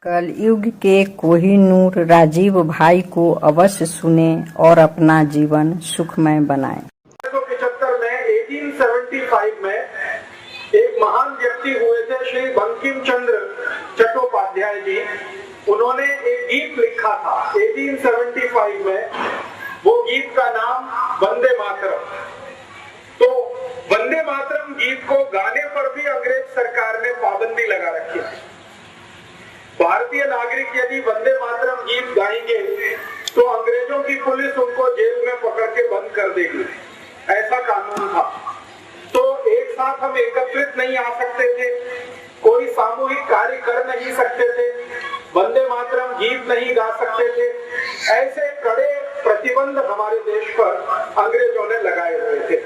कलयुग के कोहिनूर राजीव भाई को अवश्य सुने और अपना जीवन सुखमय बनाएं। 1975 में 1875 में एक महान व्यक्ति हुए थे श्री बंकिम चंद्र चट्टोपाध्याय जी। उन्होंने एक गीत लिखा था 1875 में। वो गीत का नाम वंदे मातरम। तो वंदे मातरम गीत को गाने पर भी अंग्रेज सरकार ने पाबंदी लगा रखी है। भारतीय नागरिक यदि वंदे मातरम गीत गाएंगे तो अंग्रेजों की पुलिस उनको जेल में पकड़ के बंद कर देगी, ऐसा कानून था। तो एक साथ हम एकत्रित नहीं आ सकते थे, कोई सामूहिक कार्य कर नहीं सकते थे, वंदे मातरम गीत नहीं गा सकते थे। ऐसे कड़े प्रतिबंध हमारे देश पर अंग्रेजों ने लगाए हुए थे।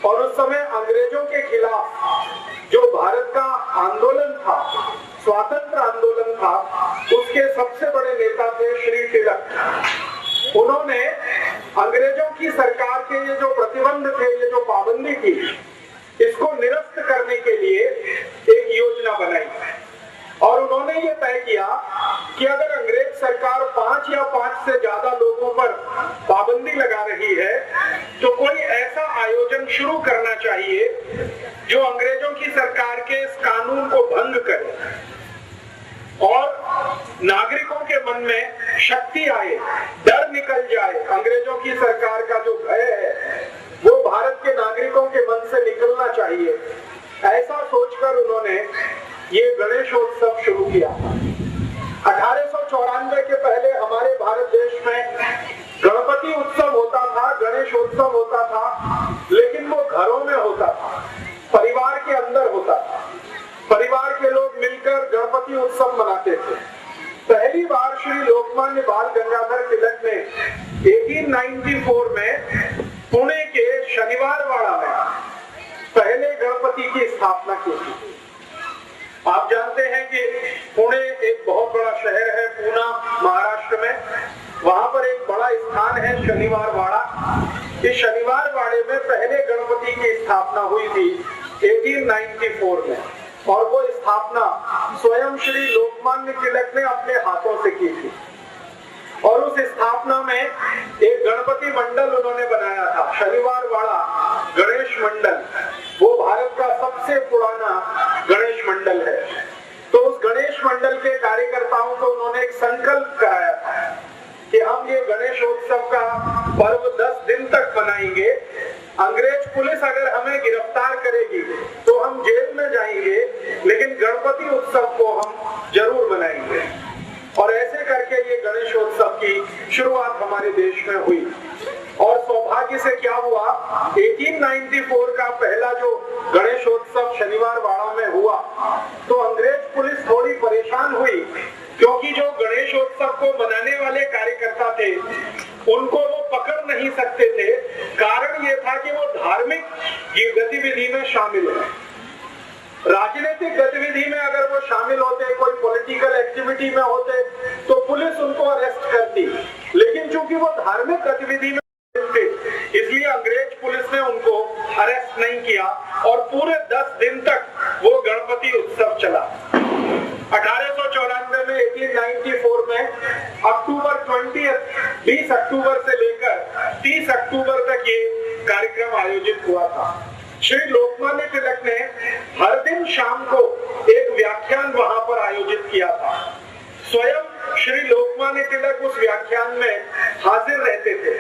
और उस समय अंग्रेजों के खिलाफ जो भारत का आंदोलन था, स्वातंत्र आंदोलन था, उसके सबसे बड़े नेता थे श्री तिलक। उन्होंने अंग्रेजों की सरकार के ये जो प्रतिबंध थे, ये जो पाबंदी थी, इसको निरस्त करने के लिए एक योजना बनाई। और उन्होंने ये तय किया कि अगर अंग्रेज सरकार 5 या 5 से ज्यादा लोगों पर पाबंदी लगा रही है तो कोई ऐसा आयोजन शुरू करना चाहिए जो अंग्रेजों की सरकार के इस कानून को भंग करे और नागरिकों के मन में शक्ति आए, डर निकल जाए। अंग्रेजों की सरकार का जो भय है वो भारत के नागरिकों के मन से निकलना चाहिए। ऐसा सोचकर उन्होंने ये गणेशोत्सव शुरू किया। 1894 के पहले हमारे भारत देश में गणपति उत्सव होता था, गणेशोत्सव होता था, लेकिन वो घरों में होता था, परिवार के अंदर होता था। परिवार के लोग मिलकर गणपति उत्सव मनाते थे। पहली बार श्री लोकमान्य बाल गंगाधर तिलक ने 1894 में पुणे के शनिवारवाड़ा में पहले गणपति की स्थापना की थी। आप जानते हैं कि पुणे एक बहुत बड़ा शहर है, पूना महाराष्ट्र में। वहां पर एक बड़ा स्थान है शनिवारवाड़ा। इस शनिवारवाड़े में पहले गणपति की स्थापना हुई थी 1894 में। और वो स्थापना स्वयं श्री लोकमान्य तिलक ने अपने हाथों से की थी। और उस स्थापना में एक गणपति मंडल उन्होंने बनाया था, शनिवारवाड़ा गणेश मंडल। वो भारत का सबसे पुराना गणेश मंडल है। तो उस गणेश मंडल के कार्यकर्ताओं को उन्होंने एक संकल्प कराया था कि हम ये गणेशोत्सव का पर्व 10 दिन तक मनाएंगे। अंग्रेज पुलिस अगर हमें गिरफ्तार करेगी तो हम जेल में जाएंगे, लेकिन गणपति उत्सव को हम जरूर मनाएंगे। और ऐसे करके ये गणेशोत्सव की शुरुआत हमारे देश में हुई। और सौभाग्य से क्या हुआ, 1894 का पहला जो गणेशोत्सव शनिवारवाड़ा में हुआ तो अंग्रेज पुलिस थोड़ी परेशान हुई, क्योंकि जो गणेशोत्सव को मनाने वाले कार्यकर्ता थे उनको वो पकड़ नहीं सकते थे। कारण ये था कि वो धार्मिक गतिविधि में शामिल है। राजनीतिक गतिविधि में अगर वो शामिल होते, कोई पॉलिटिकल एक्टिविटी में होते, तो पुलिस उनको अरेस्ट करती। लेकिन चूंकि वो धार्मिक गतिविधि में थे, इसलिए अंग्रेज पुलिस ने उनको अरेस्ट नहीं किया और पूरे 10 दिन तक वो गणपति उत्सव चला। 1894 में 1894 में अक्टूबर 20 अक्टूबर से लेकर 30 अक्टूबर तक ये कार्यक्रम आयोजित हुआ था। श्री लोकमान्य तिलक ने हर दिन शाम को एक व्याख्यान वहां पर आयोजित किया था। स्वयं श्री लोकमान्य तिलक उस व्याख्यान में हाजिर रहते थे,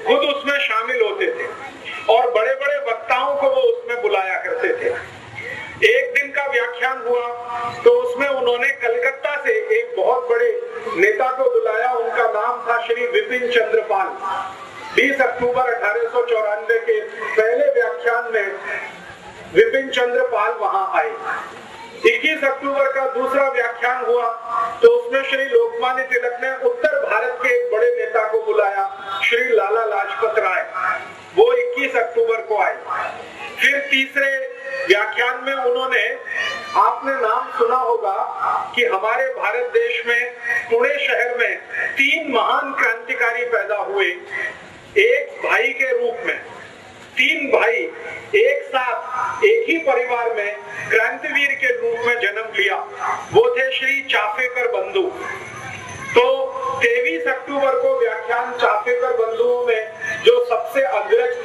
खुद उसमें शामिल होते थे और बड़े बड़े वक्ताओं को वो उसमें बुलाया करते थे। एक दिन का व्याख्यान हुआ तो उसमें उन्होंने कलकत्ता से एक बहुत बड़े नेता को बुलाया। उनका नाम था श्री विपिन चंद्र पाल। 20 अक्टूबर 1894 के पहले व्याख्यान में विपिन चंद्र पाल वहां आए। 21 अक्टूबर का दूसरा व्याख्यान हुआ तो उसमें श्री लोकमान्य तिलक ने उत्तर भारत के एक बड़े नेता को बुलाया, श्री लाला लाजपत राय। वो 21 अक्टूबर को आए। फिर तीसरे व्याख्यान में उन्होंने, आपने नाम सुना होगा कि हमारे भारत देश में पुणे शहर में 3 महान क्रांतिकारी पैदा हुए एक भाई के रूप में। 3 भाई एक साथ एक ही परिवार में क्रांतिवीर के रूप में जन्म लिया। वो थे श्री चाफेकर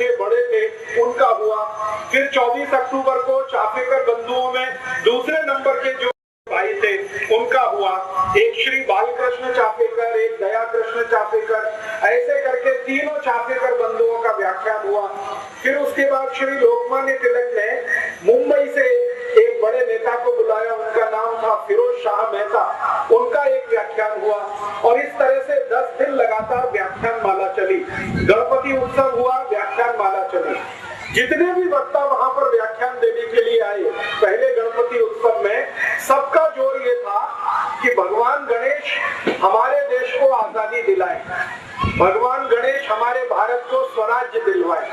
थे, बड़े थे, उनका हुआ। फिर 24 अक्टूबर को चाफेकर बंधुओं में दूसरे नंबर के जो भाई थे उनका हुआ। एक श्री बालकृष्ण चाफेकर, एक दया कृष्ण चाफेकर, ऐसे करके तीनों चाफेकर बंधुओं का व्याख्यान हुआ। फिर उसके बाद श्री लोकमान्य तिलक ने मुंबई से एक बड़े नेता को बुलाया, उनका नाम था फिरोज शाह मेहता, उनका एक व्याख्यान हुआ। और इस तरह से 10 दिन लगातार व्याख्यान माला चली। गणपति उत्सव हुआ, व्याख्यान माला चली। जितने भी वक्ता वहां पर व्याख्यान देने के लिए आए पहले गणपति उत्सव में, सबका जोर ये था कि भगवान गणेश हमारे देश को आजादी दिलाए, भगवान गणेश हमारे भारत को स्वराज्य दिलवाए,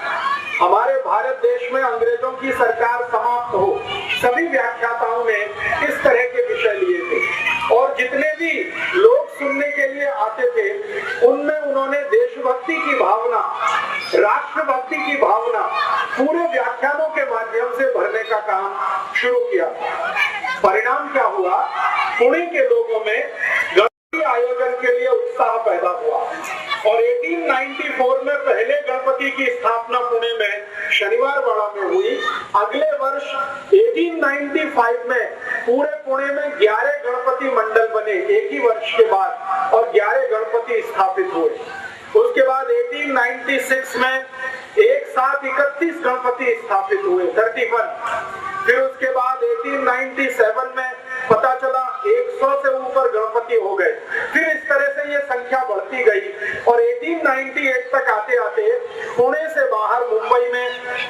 हमारे भारत देश में अंग्रेजों की सरकार समाप्त हो। सभी व्याख्याताओं ने इस तरह के विषय लिए थे और जितने भी लोग सुनने के लिए आते थे उनमें उन्होंने देशभक्ति की भावना, राष्ट्रभक्ति की भावना पूरे व्याख्यानों के माध्यम से भरने का काम शुरू किया। परिणाम क्या हुआ? पुणे के लोगों में गणपति आयोजन के लिए उत्साह पैदा हुआ और 1894 में पहले गणपति की स्थापना पुणे में शनिवार वाड़ा में हुई। अगले वर्ष 1895 में पूरे पुणे में 11 गणपति मंडल बने एक ही वर्ष के बाद और 11 गणपति स्थापित हुए। उसके बाद 1896 में एक साथ 31 गणपति स्थापित हुए, 31। फिर उसके बाद 1897 में पता चला 100 से ऊपर गणपति हो गए। फिर इस तरह से ये संख्या बढ़ती गई और 1898 तक आते आते पुणे से बाहर मुंबई में,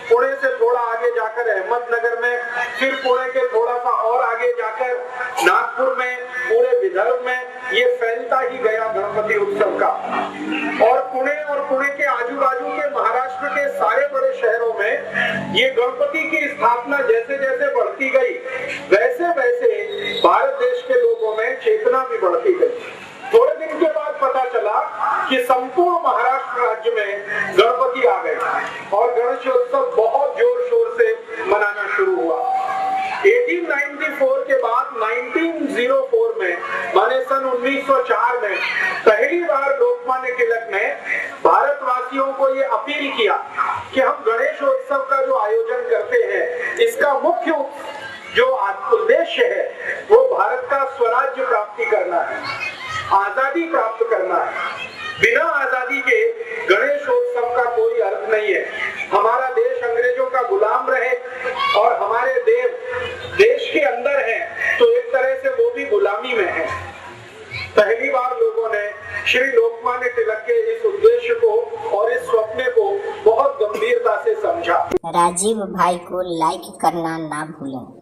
पुणे से थोड़ा आगे जाकर अहमदनगर में, फिर पुणे के थोड़ा सा और आगे जाकर नागपुर में, पूरे विदर्भ में ये फैलता ही गया गणपति उत्सव का। और पुणे के आजू बाजू के महाराष्ट्र के सारे बड़े शहरों में ये गणपति की स्थापना जैसे जैसे बढ़ती गई वैसे वैसे भारत देश के लोगों में चेतना भी बढ़ती गई। थोड़े दिन के बाद पता चला कि संपूर्ण महाराष्ट्र राज्य में गणपति आ गए और गणेशोत्सव बहुत जोर शोर से मनाना शुरू हुआ। 1894 के बाद 1904 में, माने सन 1904 में पहली बार लोकमान्य तिलक ने भारतवासियों को ये अपील किया कि हम गणेशोत्सव का जो आयोजन करते हैं इसका मुख्य जो उद्देश्य है वो भारत का स्वराज्य प्राप्ति करना है, आजादी प्राप्त करना है। बिना आजादी के गणेशोत्सव का कोई अर्थ नहीं है। हमारा देश अंग्रेजों का गुलाम रहे और हमारे देश के अंदर है तो एक तरह से वो भी गुलामी में है। पहली बार लोगों ने श्री लोकमान्य तिलक के इस उद्देश्य को और इस स्वप्न को बहुत गंभीरता से समझा। राजीव भाई को लाइक करना ना भूलें।